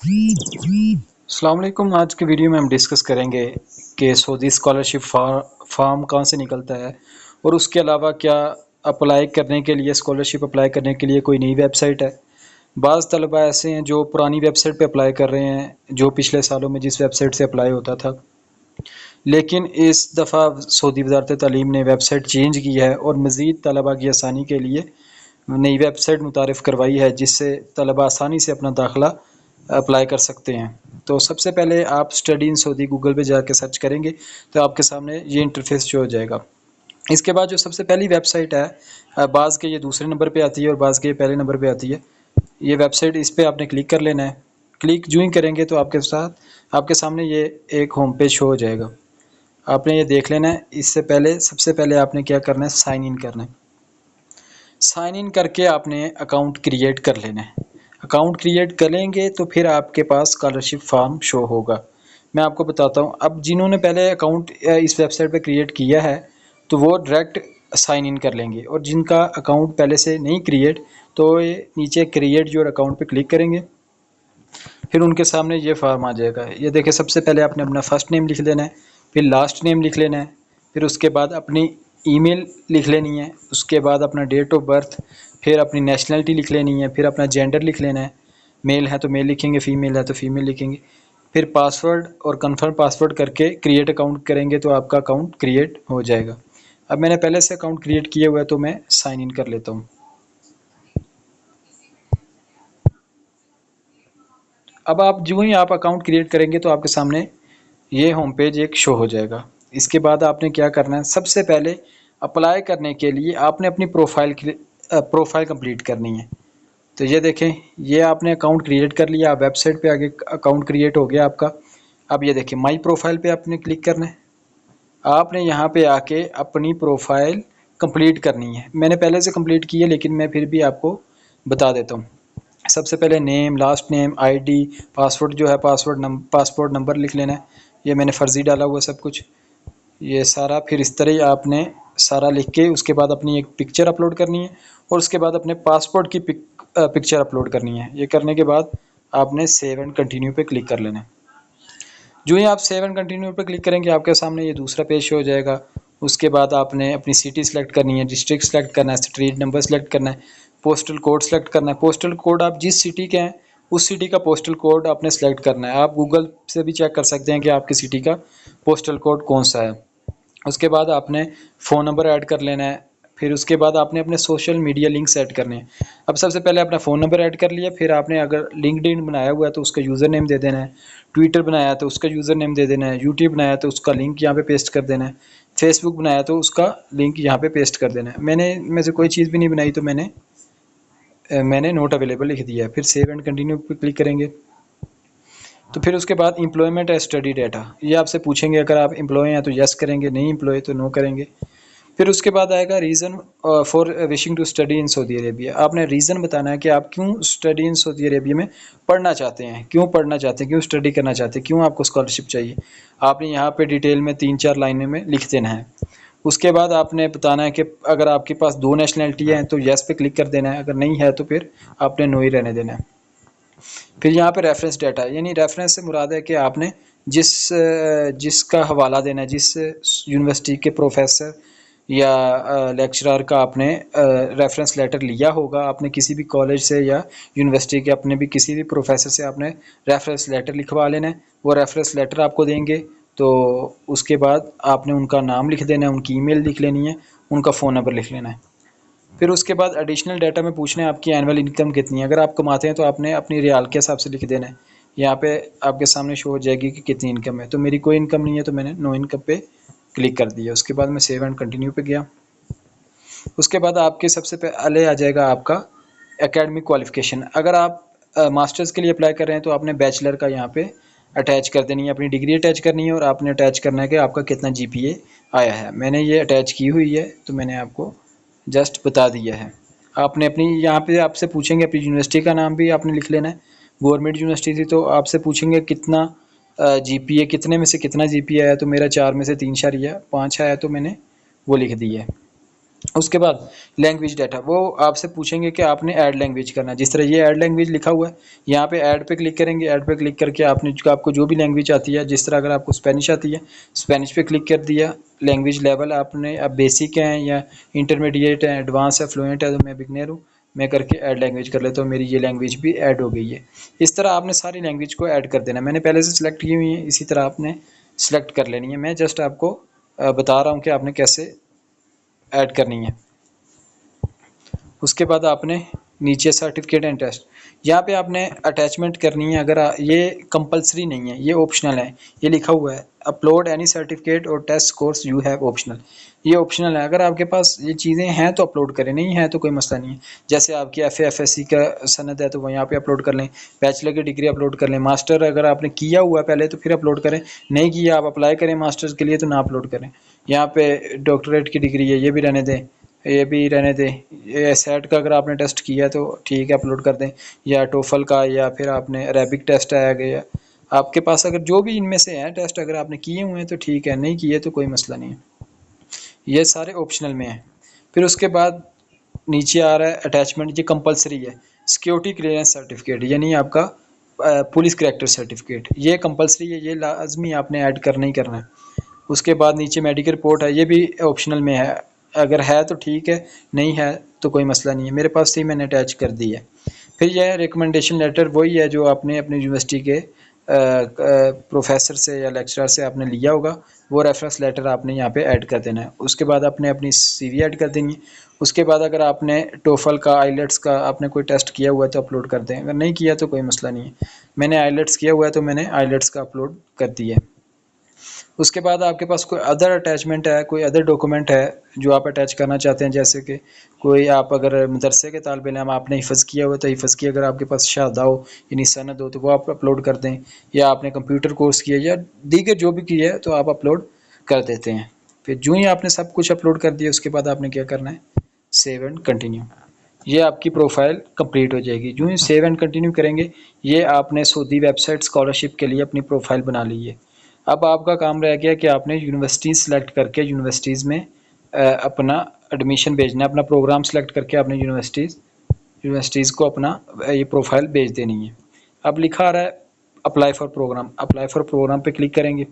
अस्सलाम वालेकुम। आज के वीडियो में हम डिस्कस करेंगे कि सऊदी स्कॉलरशिप फॉर्म कहाँ से निकलता है और उसके अलावा क्या अप्लाई करने के लिए स्कॉलरशिप अप्लाई करने के लिए कोई नई वेबसाइट है। बाज़ तलबा ऐसे हैं जो पुरानी वेबसाइट पे अप्लाई कर रहे हैं, जो पिछले सालों में जिस वेबसाइट से अप्लाई होता था, लेकिन इस दफ़ा सऊदी वज़ारत तालीम ने वेबसाइट चेंज की है और मज़ीद तलबा की आसानी के लिए नई वेबसाइट मुतारिफ़ करवाई है, जिससे तलबा आसानी से अपना दाखिला अप्लाई कर सकते हैं। तो सबसे पहले आप स्टडी इन सऊदी गूगल पे जाके सर्च करेंगे तो आपके सामने ये इंटरफेस शो हो जाएगा। इसके बाद जो सबसे पहली वेबसाइट है, बाज़ के ये दूसरे नंबर पे आती है और बाज़ के ये पहले नंबर पे आती है। ये वेबसाइट, इस पे आपने क्लिक कर लेना है। क्लिक जो ही करेंगे तो आपके सामने ये एक होम पेज शो हो जाएगा। आपने ये देख लेना है। इससे पहले सबसे पहले आपने क्या करना है, साइन इन करना है। साइन इन करके आपने अकाउंट क्रिएट कर लेना है। अकाउंट क्रिएट करेंगे तो फिर आपके पास स्कॉलरशिप फॉर्म शो होगा। मैं आपको बताता हूँ। अब जिन्होंने पहले अकाउंट इस वेबसाइट पे क्रिएट किया है तो वो डायरेक्ट साइन इन कर लेंगे, और जिनका अकाउंट पहले से नहीं क्रिएट तो ये नीचे क्रिएट योर अकाउंट पे क्लिक करेंगे। फिर उनके सामने ये फॉर्म आ जाएगा। ये देखिए, सबसे पहले आपने अपना फर्स्ट नेम लिख लेना है, फिर लास्ट नेम लिख लेना है, फिर उसके बाद अपनी ईमेल लिख लेनी है, उसके बाद अपना डेट ऑफ बर्थ, फिर अपनी नेशनलिटी लिख लेनी है, फिर अपना जेंडर लिख लेना है। मेल है तो मेल लिखेंगे, फीमेल है तो फीमेल लिखेंगे। फिर पासवर्ड और कंफर्म पासवर्ड करके क्रिएट अकाउंट करेंगे तो आपका अकाउंट क्रिएट हो जाएगा। अब मैंने पहले से अकाउंट क्रिएट किया हुआ है तो मैं साइन इन कर लेता हूँ। अब आप जो ही आप अकाउंट क्रिएट करेंगे तो आपके सामने ये होम पेज एक शो हो जाएगा। इसके बाद आपने क्या करना है, सबसे पहले अप्लाई करने के लिए आपने अपनी प्रोफाइल कंप्लीट करनी है। तो ये देखें, ये आपने अकाउंट क्रिएट कर लिया। आप वेबसाइट पे आगे अकाउंट क्रिएट हो गया आपका। अब ये देखें, माई प्रोफाइल पे आपने क्लिक करना है। आपने यहाँ पे आके अपनी प्रोफाइल कंप्लीट करनी है। मैंने पहले से कंप्लीट की है लेकिन मैं फिर भी आपको बता देता हूँ। सबसे पहले name, last name, ID, password जो है पासपोर्ट नंबर लिख लेना है। ये मैंने फ़र्ज़ी डाला हुआ सब कुछ, ये सारा। फिर इस तरह ही आपने सारा लिख के उसके बाद अपनी एक पिक्चर अपलोड करनी है और उसके बाद अपने पासपोर्ट की पिक्चर अपलोड करनी है। ये करने के बाद आपने सेव एंड कंटिन्यू पे क्लिक कर लेना है। जो ही आप सेव एंड कंटिन्यू पे क्लिक करेंगे आपके सामने ये दूसरा पेज हो जाएगा। उसके बाद आपने अपनी सिटी सेलेक्ट करनी है, डिस्ट्रिक्ट सेलेक्ट करना है, स्ट्रीट नंबर सेलेक्ट करना है, पोस्टल कोड सेलेक्ट करना है। पोस्टल कोड आप जिस सिटी के हैं उस सिटी का पोस्टल कोड आपने सेलेक्ट करना है। आप गूगल से भी चेक कर सकते हैं कि आपकी सिटी का पोस्टल कोड कौन सा है। उसके बाद आपने फ़ोन नंबर ऐड कर लेना है। फिर उसके बाद आपने अपने सोशल मीडिया लिंक्स ऐड करने हैं। अब सबसे पहले अपना फ़ोन नंबर ऐड कर लिया, फिर आपने अगर लिंक्डइन बनाया हुआ है तो उसका यूज़र नेम दे देना है, ट्विटर बनाया तो उसका यूज़र नेम दे देना है, यूट्यूब बनाया तो उसका लिंक यहाँ पे पेस्ट कर देना है, फेसबुक बनाया तो उसका लिंक यहाँ पे पेस्ट कर देना है। मैंने में से कोई चीज़ भी नहीं बनाई तो मैंने नोट अवेलेबल लिख दिया है। फिर सेव एंड कंटिन्यू पर क्लिक करेंगे तो फिर उसके बाद एम्प्लॉयमेंट एंड स्टडी डाटा, ये आपसे पूछेंगे। अगर आप एम्प्लॉय हैं तो यस करेंगे, नहीं एम्प्लॉय तो नो करेंगे। फिर उसके बाद आएगा reason for wishing to study in Saudi Arabia. आपने रीज़न बताना है कि आप क्यों स्टडी इन सऊदी अरेबिया में पढ़ना चाहते हैं, क्यों पढ़ना चाहते हैं, क्यों स्टडी करना चाहते हैं, क्यों आपको स्कॉलरशिप चाहिए। आपने यहाँ पे डिटेल में 3-4 लाइनें में लिख देना है। उसके बाद आपने बताना है कि अगर आपके पास 2 नेशनलिटी हैं तो यस पे क्लिक कर देना है, अगर नहीं है तो फिर आपने नो ही रहने देना है। फिर यहाँ पे रेफरेंस डाटा, यानी रेफरेंस से मुराद है कि आपने जिसका हवाला देना है, जिस यूनिवर्सिटी के प्रोफेसर या लेक्चरर का आपने रेफरेंस लेटर लिया होगा। आपने किसी भी कॉलेज से या यूनिवर्सिटी के अपने भी किसी भी प्रोफेसर से आपने रेफरेंस लेटर लिखवा लेना है। वो रेफरेंस लेटर आपको देंगे तो उसके बाद आपने उनका नाम लिख देना है, उनकी ईमेल लिख लेनी है, उनका फ़ोन नंबर लिख लेना है। फिर उसके बाद एडिशनल डाटा में पूछना है आपकी एनुअल इनकम कितनी है। अगर आप कमाते हैं तो आपने अपनी रियाल के हिसाब से लिख देना है। यहाँ पे आपके सामने शो हो जाएगी कि कितनी इनकम है। तो मेरी कोई इनकम नहीं है तो मैंने नो इनकम पे क्लिक कर दिया। उसके बाद मैं सेव एंड कंटिन्यू पे गया। उसके बाद आपके सबसे पहले आ जाएगा आपका एकेडमिक क्वालिफिकेशन। अगर आप मास्टर्स के लिए अप्लाई कर रहे हैं तो आपने बैचलर का यहाँ पे अटैच कर देनी है, अपनी डिग्री अटैच करनी है और आपने अटैच करना है कि आपका कितना GPA आया है। मैंने ये अटैच की हुई है तो मैंने आपको जस्ट बता दिया है। आपने अपनी यहाँ पे आपसे पूछेंगे अपनी यूनिवर्सिटी का नाम भी आपने लिख लेना है। गवर्नमेंट यूनिवर्सिटी थी तो आपसे पूछेंगे कितना GPA, कितने में से कितना GPA आया। तो मेरा 4 में से 3.5 आया तो मैंने वो लिख दिया है। उसके बाद लैंग्वेज डाटा, वो आपसे पूछेंगे कि आपने ऐड लैंग्वेज करना है। जिस तरह ये ऐड लैंग्वेज लिखा हुआ है, यहाँ पे ऐड पे क्लिक करेंगे। ऐड पे क्लिक करके आपको जो भी लैंग्वेज आती है, जिस तरह अगर आपको स्पेनिश आती है, स्पेनिश पे क्लिक कर दिया। लैंग्वेज लेवल आपने अब बेसिक है या इंटरमीडिएट है, एडवांस है, फ्लुएंट है, तो मैं बिगनर हूँ, मैं करके ऐड लैंग्वेज कर लेता हूँ। मेरी ये लैंग्वेज भी ऐड हो गई है। इस तरह आपने सारी लैंग्वेज को ऐड कर देना। मैंने पहले से सिलेक्ट की हुई है, इसी तरह आपने सेलेक्ट कर लेनी है। मैं जस्ट आपको बता रहा हूँ कि आपने कैसे ऐड करनी है। उसके बाद आपने नीचे सर्टिफिकेट एंड टेस्ट, यहाँ पे आपने अटैचमेंट करनी है। अगर ये कंपलसरी नहीं है, ये ऑप्शनल है। ये लिखा हुआ है अपलोड एनी सर्टिफिकेट और test course you have optional, ये ऑप्शनल है। अगर आपके पास ये चीज़ें हैं तो अपलोड करें, नहीं है तो कोई मसला नहीं है। जैसे आपकी FA FSC का सनद है तो वो यहाँ पे अपलोड कर लें, बैचलर की डिग्री अपलोड कर लें, मास्टर अगर आपने किया हुआ है पहले तो फिर अपलोड करें, नहीं किया आप अप्लाई करें मास्टर्स के लिए तो ना अपलोड करें। यहाँ पे डॉक्टरेट की डिग्री है, ये भी रहने दें, ये भी रहने दें। ये सेट का अगर आपने टेस्ट किया है तो ठीक है, अपलोड कर दें। या टोफल का, या फिर आपने अरेबिक टेस्ट आया गया आपके पास, अगर जो भी इनमें से है टेस्ट अगर आपने किए हुए हैं तो ठीक है, नहीं किए तो कोई मसला नहीं है। ये सारे ऑप्शनल में है। फिर उसके बाद नीचे आ रहा है अटैचमेंट, ये कंपलसरी है। सिक्योरिटी क्लियरेंस सर्टिफिकेट, यानी आपका पुलिस करेक्टर सर्टिफिकेट, ये कंपलसरी है, ये लाजमी आपने ऐड करना ही करना है। उसके बाद नीचे मेडिकल रिपोर्ट है, ये भी ऑप्शनल में है। अगर है तो ठीक है, नहीं है तो कोई मसला नहीं है। मेरे पास थी, मैंने अटैच कर दी है। फिर यह रिकमेंडेशन लेटर वही है जो आपने अपनी यूनिवर्सिटी के प्रोफेसर से या लेक्चरर से आपने लिया होगा, वो रेफरेंस लेटर आपने यहाँ पे ऐड कर देना है। उसके बाद आपने अपनी CV ऐड कर देनी है। उसके बाद अगर आपने टोफल का, आईलेट्स का आपने कोई टेस्ट किया हुआ है तो अपलोड कर दें, अगर नहीं किया तो कोई मसला नहीं है। मैंने आईलेट्स किया हुआ है तो मैंने आईलेट्स का अपलोड कर दिया है। उसके बाद आपके पास कोई अदर अटैचमेंट है, कोई अदर डॉक्यूमेंट है जो आप अटैच करना चाहते हैं, जैसे कि कोई आप अगर मदरसे के तालिब इल्म आपने हिफ़्ज़ किया हुआ तो हिफ़्ज़ की अगर आपके पास शहादा हो यानी सनद हो तो वो आप अपलोड कर दें, या आपने कंप्यूटर कोर्स किया या दीगर जो भी किया है तो आप अपलोड कर देते हैं। फिर जो ही आपने सब कुछ अपलोड कर दिया उसके बाद आपने क्या करना है, सेव एंड कंटिन्यू। ये आपकी प्रोफाइल कंप्लीट हो जाएगी। जो ही सेव एंड कंटिन्यू करेंगे, ये आपने सऊदी वेबसाइट स्कॉलरशिप के लिए अपनी प्रोफाइल बना ली है। अब आपका काम रह गया कि आपने यूनिवर्सिटीज़ सेलेक्ट करके यूनिवर्सिटीज़ में अपना एडमिशन भेजना है। अपना प्रोग्राम सेलेक्ट करके आपने यूनिवर्सिटीज़ को अपना ये प्रोफाइल भेज देनी है। अब लिखा आ रहा है apply for program, apply for program पे क्लिक करेंगे।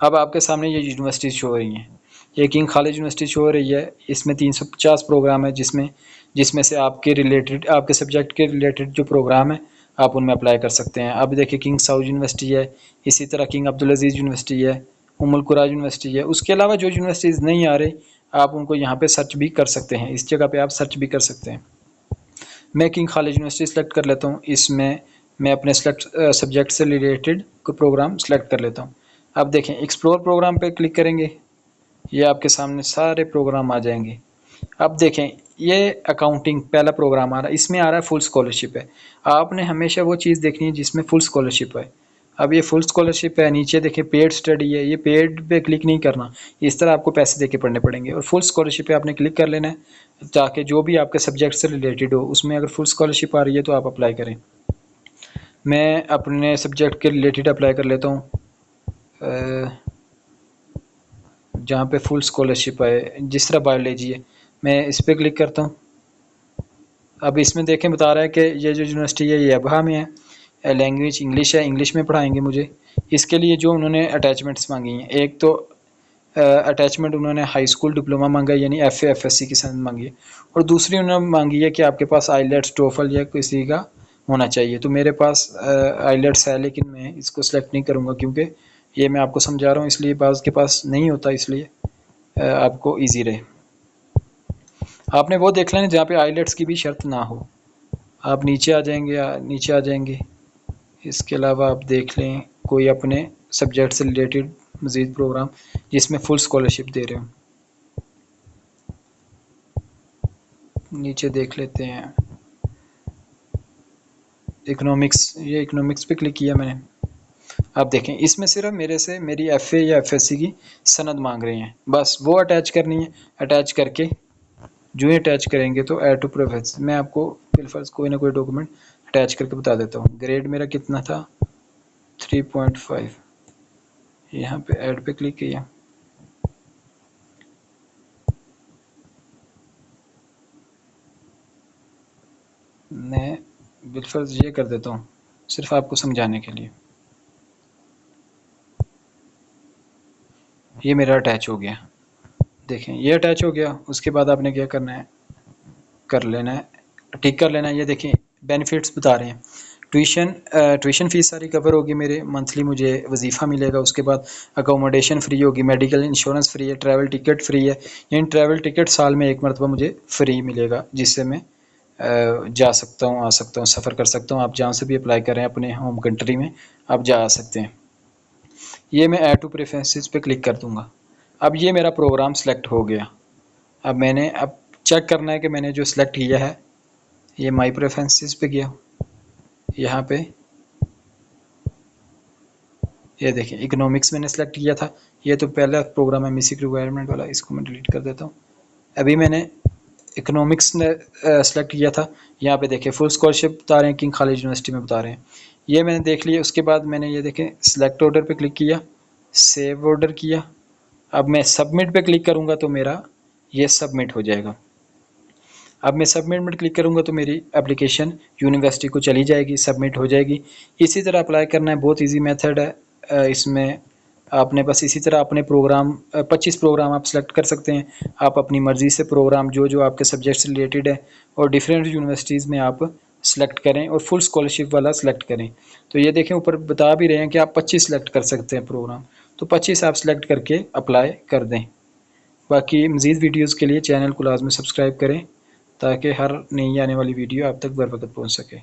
अब आपके सामने ये यूनिवर्सिटीज़ शो हो रही हैं। ये किंग खालिद यूनिवर्सिटी शो हो रही है। इसमें 350 प्रोग्राम है, जिसमें से आपके रिलेटेड, आपके सब्जेक्ट के रिलेटेड जो प्रोग्राम है आप उनमें अप्लाई कर सकते हैं। अब देखिए किंग साउद यूनिवर्सिटी है, इसी तरह किंग अब्दुल अजीज़ यूनिवर्सिटी है, उम्मुल कुरा यूनिवर्सिटी है। उसके अलावा जो यूनिवर्सिटीज़ नहीं आ रही आप उनको यहाँ पे सर्च भी कर सकते हैं, इस जगह पे आप सर्च भी कर सकते हैं। मैं किंग खालिद यूनिवर्सिटी सेलेक्ट कर लेता हूँ। इसमें मैं अपने सब्जेक्ट से रिलेटेड कोई प्रोग्राम सेलेक्ट कर लेता हूँ। अब देखें एक्सप्लोर प्रोग्राम पे क्लिक करेंगे, ये आपके सामने सारे प्रोग्राम आ जाएंगे। अब देखें ये अकाउंटिंग पहला प्रोग्राम आ रहा है, इसमें आ रहा है फुल स्कॉलरशिप है। आपने हमेशा वो चीज़ देखनी है जिसमें फुल स्कॉलरशिप है। अब ये फुल स्कॉलरशिप है, नीचे देखें पेड स्टडी है, ये पेड पे क्लिक नहीं करना, इस तरह आपको पैसे देके पढ़ने पड़ेंगे। और फुल स्कॉलरशिप पे आपने क्लिक कर लेना है ताकि जो भी आपके सब्जेक्ट से रिलेटेड हो उसमें अगर फुल स्कॉलरशिप आ रही है तो आप अप्लाई करें। मैं अपने सब्जेक्ट के रिलेटेड अप्लाई कर लेता हूँ जहाँ पे फुल स्कॉलरशिप आए, जिस तरह बायोलॉजी है, मैं इस पर क्लिक करता हूँ। अब इसमें देखें बता रहा है कि ये जो यूनिवर्सिटी है ये अबहा में है, लैंग्वेज इंग्लिश है, इंग्लिश में पढ़ाएंगे मुझे। इसके लिए जो उन्होंने अटैचमेंट्स मांगी हैं, एक तो अटैचमेंट उन्होंने हाई स्कूल डिप्लोमा मांगा है यानी FA FSC की सनद मांगी है, और दूसरी उन्होंने मांगी है कि आपके पास आईलेट्स टोफल या किसी का होना चाहिए। तो मेरे पास आईलेट्स है, लेकिन मैं इसको सेलेक्ट नहीं करूँगा क्योंकि ये मैं आपको समझा रहा हूँ, इसलिए बाज़ के पास नहीं होता, इसलिए आपको ईजी रहे। आपने वो देख लेना जहाँ पे आईलेट्स की भी शर्त ना हो। आप नीचे आ जाएंगे, नीचे आ जाएंगे। इसके अलावा आप देख लें कोई अपने सब्जेक्ट से रिलेटेड मज़ीद प्रोग्राम जिसमें फुल स्कॉलरशिप दे रहे हो। नीचे देख लेते हैं इकोनॉमिक्स, ये इकोनॉमिक्स पे क्लिक किया मैंने। आप देखें इसमें सिर्फ मेरे से मेरी FA या FSC की सनद मांग रहे हैं, बस वो अटैच करनी है। अटैच करके जो ही अटैच करेंगे तो ऐड टू प्रोफेस, मैं आपको बिलफर्ज कोई ना कोई डॉक्यूमेंट अटैच करके बता देता हूँ। ग्रेड मेरा कितना था, 3.5। यहाँ पे ऐड पे क्लिक किया, मैं बिलफर्ज ये कर देता हूँ सिर्फ आपको समझाने के लिए। ये मेरा अटैच हो गया, देखें ये अटैच हो गया। उसके बाद आपने क्या करना है, कर लेना है, ठीक कर लेना है। ये देखें बेनिफिट्स बता रहे हैं, ट्यूशन फ़ीस सारी कवर होगी मेरे, मंथली मुझे वजीफ़ा मिलेगा। उसके बाद अकोमोडेशन फ्री होगी, मेडिकल इंश्योरेंस फ्री है, ट्रैवल टिकट फ्री है। यानी ट्रैवल टिकट साल में एक मरतबा मुझे फ्री मिलेगा, जिससे मैं जा सकता हूँ, आ सकता हूँ, सफ़र कर सकता हूँ। आप जहाँ से भी अप्लाई करें अपने होम कंट्री में आप जा सकते हैं। ये मैं ऐड टू प्रेफरेंसेस पे क्लिक कर दूँगा। अब ये मेरा प्रोग्राम सेलेक्ट हो गया। अब चेक करना है कि मैंने जो सिलेक्ट किया है, ये माई प्रेफरेंसेस पे गया, यहाँ पे ये देखिए इकोनॉमिक्स मैंने सेलेक्ट किया था। ये तो पहला प्रोग्राम है मिसिक रिक्वायरमेंट वाला, इसको मैं डिलीट कर देता हूँ। अभी मैंने इकोनॉमिक्स ने सेलेक्ट किया था। यहाँ पे देखिए फुल स्कॉलरशिप बता रहे हैं, किंग खालिद यूनिवर्सिटी में बता रहे हैं। ये मैंने देख लिया। उसके बाद मैंने ये देखें सिलेक्ट ऑर्डर पे क्लिक किया, सेव ऑर्डर किया। अब मैं सबमिट पे क्लिक करूँगा तो मेरा ये सबमिट हो जाएगा। अब मैं सबमिट में क्लिक करूँगा तो मेरी एप्लीकेशन यूनिवर्सिटी को चली जाएगी, सबमिट हो जाएगी। इसी तरह अप्लाई करना है, बहुत इजी मेथड है। इसमें आपने बस इसी तरह अपने प्रोग्राम 25 प्रोग्राम आप सेलेक्ट कर सकते हैं। आप अपनी मर्ज़ी से प्रोग्राम जो जो आपके सब्जेक्ट से रिलेटेड है और डिफरेंट यूनिवर्सिटीज़ में आप सेलेक्ट करें और फुल स्कॉलरशिप वाला सेलेक्ट करें। तो ये देखें ऊपर बता भी रहे हैं कि आप 25 सेलेक्ट कर सकते हैं प्रोग्राम, तो 25 आप सेलेक्ट करके अप्लाई कर दें। बाकी मज़ीद वीडियोज़ के लिए चैनल को लाजमी सब्सक्राइब करें ताकि हर नई आने वाली वीडियो आप तक बर वक्त पहुँच सके।